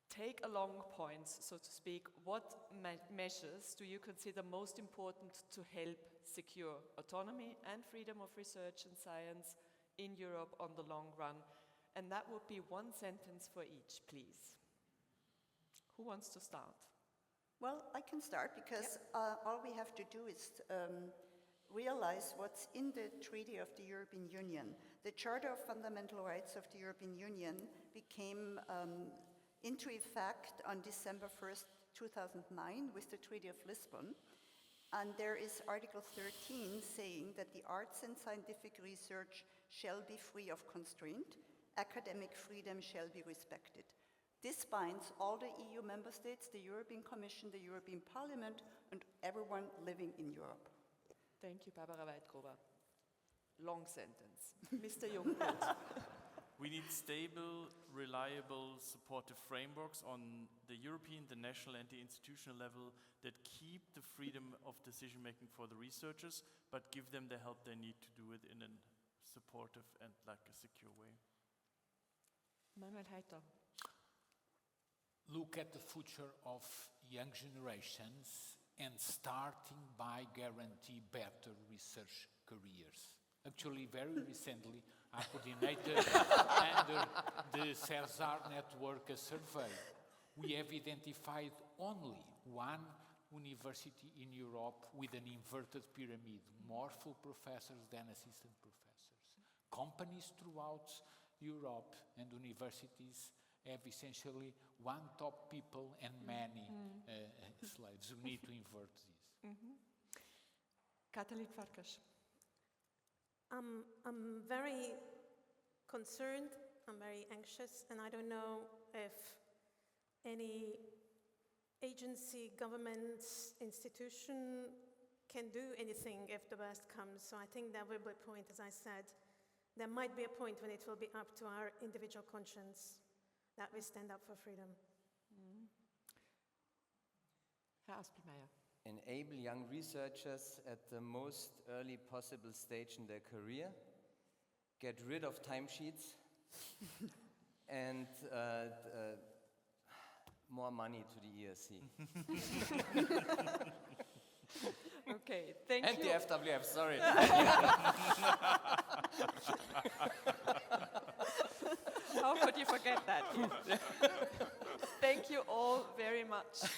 take-along points, so to speak, what measures do you consider most important to help secure autonomy and freedom of research and science in Europe on the long run? And that would be one sentence for each, please. Who wants to start? Well, I can start, because all we have to do is realize what's in the Treaty of the European Union. The Charter of Fundamental Rights of the European Union became into effect on December 1st, 2009 with the Treaty of Lisbon. And there is Article 13 saying that the arts and scientific research shall be free of constraint, academic freedom shall be respected. This binds all the EU member states, the European Commission, the European Parliament, and everyone living in Europe. Thank you, Barbara Weidgruber. Long sentence. Mr. Jungwirth. We need stable, reliable, supportive frameworks on the European, the national, and the institutional level that keep the freedom of decision-making for the researchers, but give them the help they need to do it in a supportive and a secure way. Manuel Heiter. Look at the future of young generations and starting by guarantee better research careers. Actually, very recently, I coordinated under the CESAR network a survey. We have identified only one university in Europe with an inverted pyramid, more full professors than assistant professors. Companies throughout Europe and universities have essentially one top people and many slaves. We need to invert this. Katalin Farkas. I'm very concerned, I'm very anxious, and I don't know if any agency, government, institution can do anything if the worst comes. So I think there will be a point, as I said, there might be a point when it will be up to our individual conscience that we stand up for freedom. Herr Aspelmeier. Enable young researchers at the most early possible stage in their career, get rid of timesheets, and more money to the ERC. Okay, thank And you. the FWF, sorry. How could you forget that? Thank you all very much